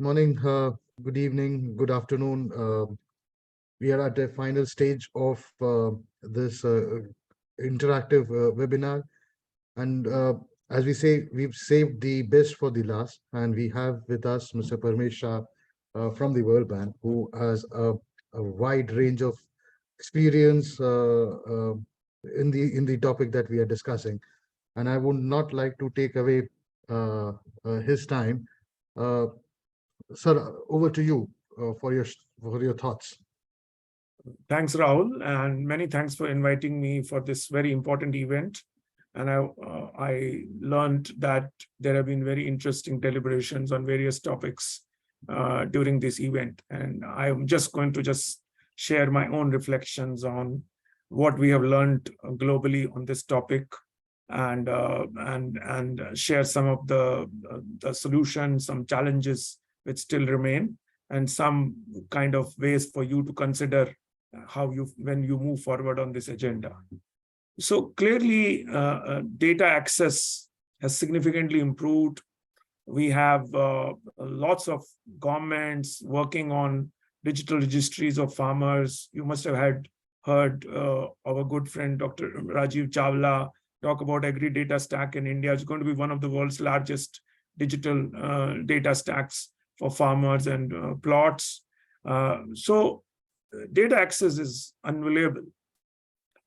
Morning, good evening, good afternoon. We are at the final stage of this interactive webinar. And as we say, we've saved the best for the last. And we have with us Mr. Parmesh Shah from the World Bank, who has a wide range of experience in the topic that we are discussing. And I would not like to take away his time. Uh, Sir, over to you for your thoughts. Thanks, Rahul, and many thanks for inviting me for this very important event. And I learned that there have been very interesting deliberations on various topics during this event. And I'm just going to share my own reflections on what we have learned globally on this topic, and share some of the solutions, some challenges which still remain, and some kind of ways for you to consider when you move forward on this agenda. So clearly, data access has significantly improved. We have lots of governments working on digital registries of farmers. You must have heard our good friend Dr. Rajiv Chawla talk about agri data stack in India. It's going to be one of the world's largest digital data stacks for farmers and plots. So data access is unavailable,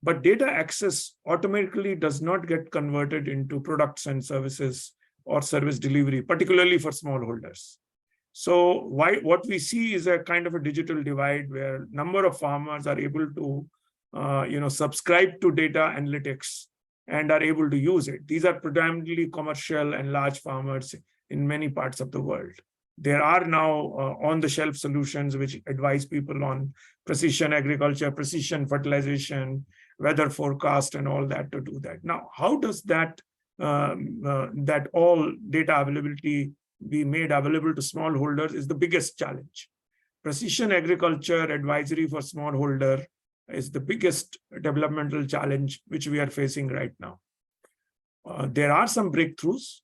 but data access automatically does not get converted into products and services or service delivery, particularly for smallholders. So what we see is a kind of a digital divide where number of farmers are able to subscribe to data analytics and are able to use it. These are predominantly commercial and large farmers in many parts of the world. There are now on-the-shelf solutions which advise people on precision agriculture, precision fertilization, weather forecast, and all that to do that. Now, how does that all data availability be made available to smallholders is the biggest challenge. Precision agriculture advisory for smallholder is the biggest developmental challenge which we are facing right now. There are some breakthroughs.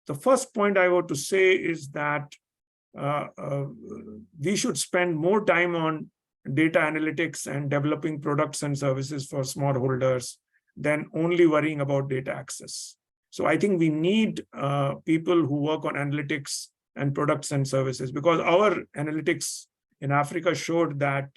The first point I want to say is that we should spend more time on data analytics and developing products and services for smallholders than only worrying about data access. So I think we need people who work on analytics and products and services, because our analytics in Africa showed that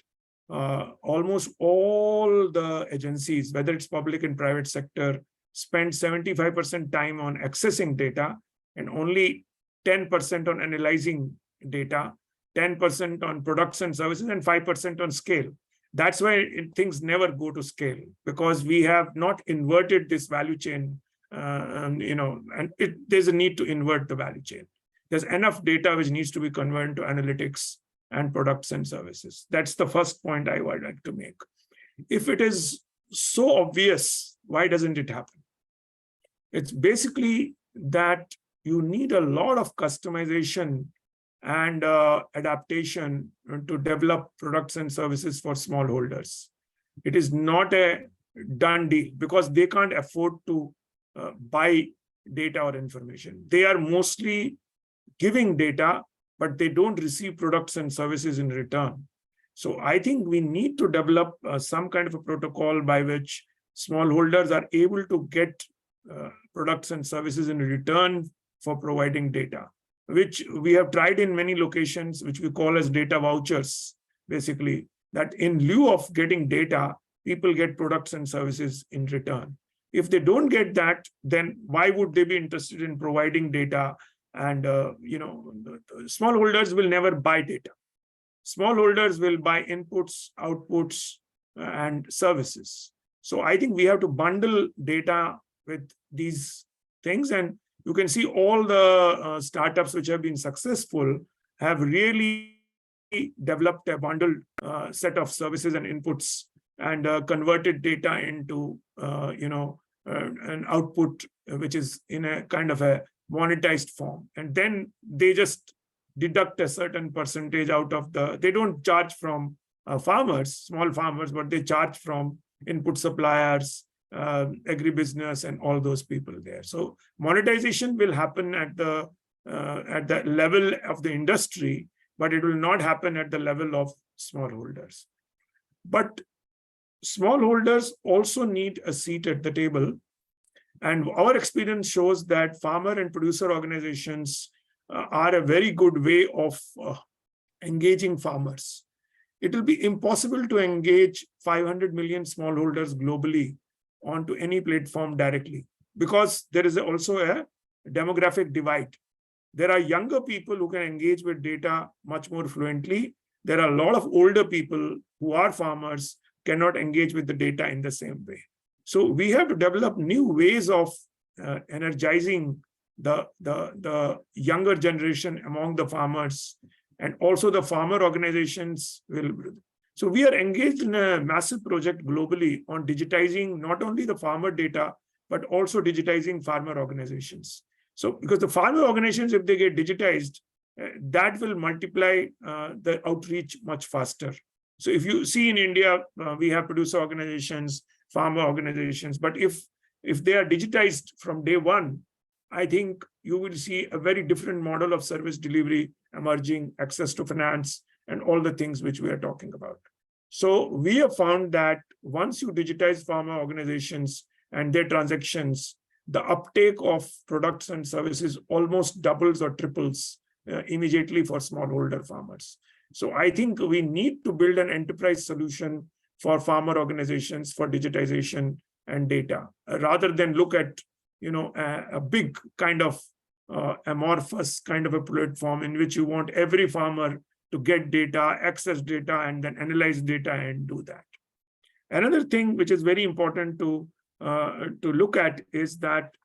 almost all the agencies, whether it's public and private sector, spend 75% time on accessing data and only 10% on analyzing data, 10% on products and services, and 5% on scale. That's why things never go to scale, because we have not inverted this value chain, there's a need to invert the value chain. There's enough data which needs to be converted to analytics and products and services. That's the first point I would like to make. If it is so obvious, why doesn't it happen? It's basically that you need a lot of customization and adaptation to develop products and services for smallholders. It is not a done deal, because they can't afford to buy data or information. They are mostly giving data, but they don't receive products and services in return. So I think we need to develop some kind of a protocol by which smallholders are able to get products and services in return for providing data, which we have tried in many locations, which we call as data vouchers, basically, that in lieu of getting data, people get products and services in return. If they don't get that, then why would they be interested in providing data? And smallholders will never buy data. Smallholders will buy inputs, outputs, and services. So I think we have to bundle data with these things. And you can see all the startups which have been successful have really developed a bundled set of services and inputs, and converted data into an output which is in a kind of a monetized form. And then they just deduct a certain percentage out of they don't charge from farmers, small farmers, but they charge from input suppliers, agribusiness, and all those people there. So monetization will happen at the at the level of the industry, but it will not happen at the level of smallholders. But smallholders also need a seat at the table. And our experience shows that farmer and producer organizations are a very good way of engaging farmers. It will be impossible to engage 500 million smallholders globally onto any platform directly, because there is also a demographic divide. There are younger people who can engage with data much more fluently. There are a lot of older people who are farmers, cannot engage with the data in the same way. So we have to develop new ways of energizing the younger generation among the farmers, and also the farmer organizations will. So we are engaged in a massive project globally on digitizing not only the farmer data, but also digitizing farmer organizations. So because the farmer organizations, if they get digitized, that will multiply the outreach much faster. So if you see in India, we have producer organizations, farmer organizations, but if they are digitized from day one, I think you will see a very different model of service delivery emerging, access to finance, and all the things which we are talking about. So we have found that once you digitize farmer organizations and their transactions, the uptake of products and services almost doubles or triples immediately for smallholder farmers. So I think we need to build an enterprise solution for farmer organizations for digitization and data, rather than look at a big kind of amorphous kind of a platform in which you want every farmer to get data, access data, and then analyze data and do that. Another thing which is very important to look at is that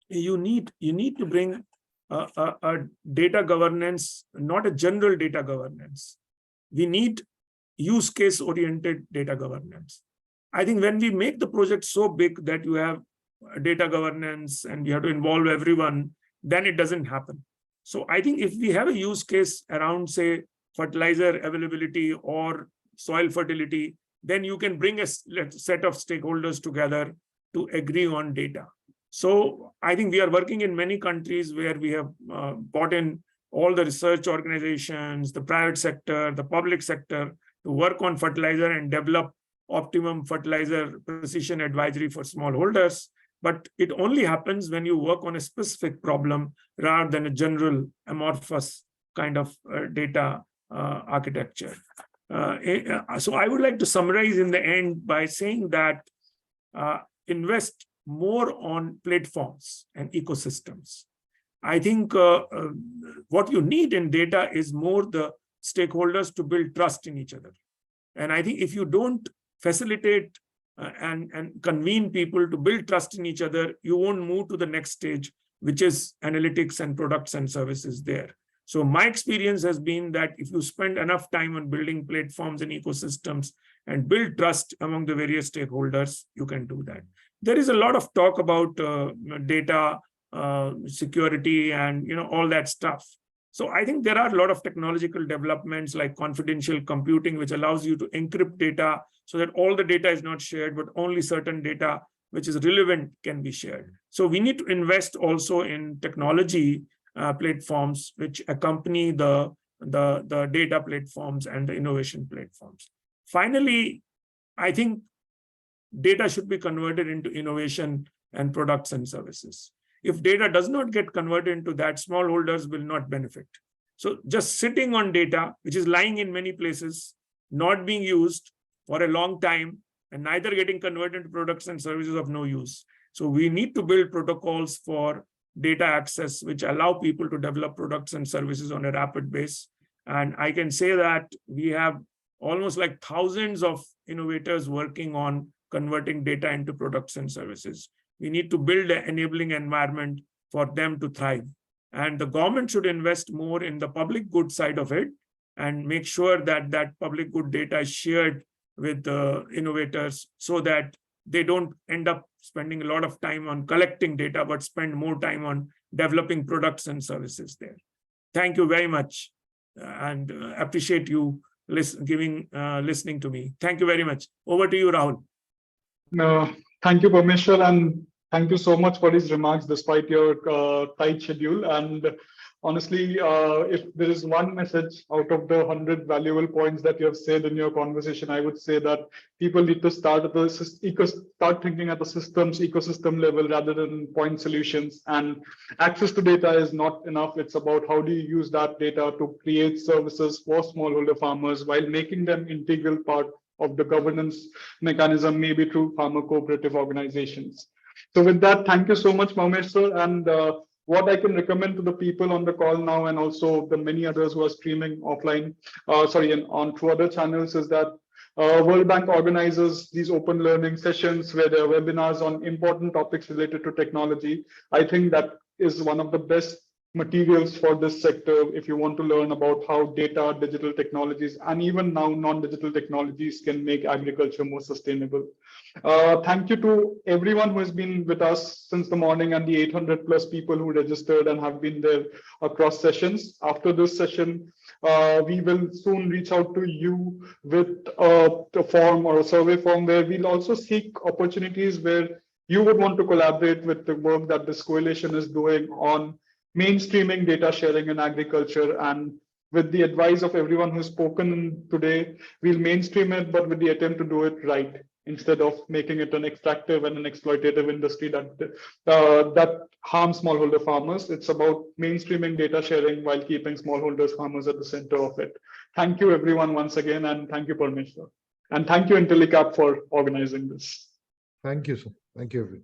you need to bring a data governance, not a general data governance. We need use case oriented data governance. I think when we make the project so big that you have data governance and you have to involve everyone, then it doesn't happen. So I think if we have a use case around, say, fertilizer availability or soil fertility, then you can bring a set of stakeholders together to agree on data. So I think we are working in many countries where we have brought in all the research organizations, the private sector, the public sector, to work on fertilizer and develop optimum fertilizer precision advisory for smallholders. But it only happens when you work on a specific problem rather than a general amorphous kind of data architecture. So I would like to summarize in the end by saying that invest more on platforms and ecosystems. I think what you need in data is more the stakeholders to build trust in each other. And I think if you don't facilitate and convene people to build trust in each other, you won't move to the next stage, which is analytics and products and services there. So my experience has been that if you spend enough time on building platforms and ecosystems and build trust among the various stakeholders, you can do that. There is a lot of talk about data security and all that stuff. So I think there are a lot of technological developments like confidential computing, which allows you to encrypt data so that all the data is not shared, but only certain data which is relevant can be shared. So we need to invest also in technology platforms which accompany the data platforms and the innovation platforms. Finally, I think data should be converted into innovation and products and services. If data does not get converted into that, smallholders will not benefit. So just sitting on data, which is lying in many places, not being used for a long time, and neither getting converted into products and services of no use. So we need to build protocols for data access, which allow people to develop products and services on a rapid basis. And I can say that we have almost like thousands of innovators working on converting data into products and services. We need to build an enabling environment for them to thrive. And the government should invest more in the public good side of it and make sure that that public good data is shared with the innovators so that they don't end up spending a lot of time on collecting data, but spend more time on developing products and services there. Thank you very much and appreciate you listening to me. Thank you very much. Over to you, Rahul. Thank you, Parmeshwar, and Thank you so much for these remarks, despite your tight schedule. And honestly, if there is one message out of the 100 valuable points that you have said in your conversation, I would say that people need to start at the start thinking at the systems ecosystem level rather than point solutions. And access to data is not enough. It's about how do you use that data to create services for smallholder farmers while making them integral part of the governance mechanism, maybe through farmer cooperative organizations. So with that, thank you so much, Maumesh sir. And what I can recommend to the people on the call now, and also the many others who are streaming offline, and on through other channels, is that World Bank organizes these open learning sessions where there are webinars on important topics related to technology. I think that is one of the best materials for this sector if you want to learn about how data, digital technologies, and even now non-digital technologies can make agriculture more sustainable. Thank you to everyone who has been with us since the morning and the 800 plus people who registered and have been there across sessions. After this session, we will soon reach out to you with a form or a survey form where we'll also seek opportunities where you would want to collaborate with the work that this coalition is doing on mainstreaming data sharing in agriculture. And with the advice of everyone who's spoken today, we'll mainstream it, but with the attempt to do it right, instead of making it an extractive and an exploitative industry that harms smallholder farmers. It's about mainstreaming data sharing while keeping smallholders farmers at the center of it. Thank you everyone once again, and thank you Parmeshwar. And thank you Intellicap for organizing this. Thank you, sir. Thank you, everyone.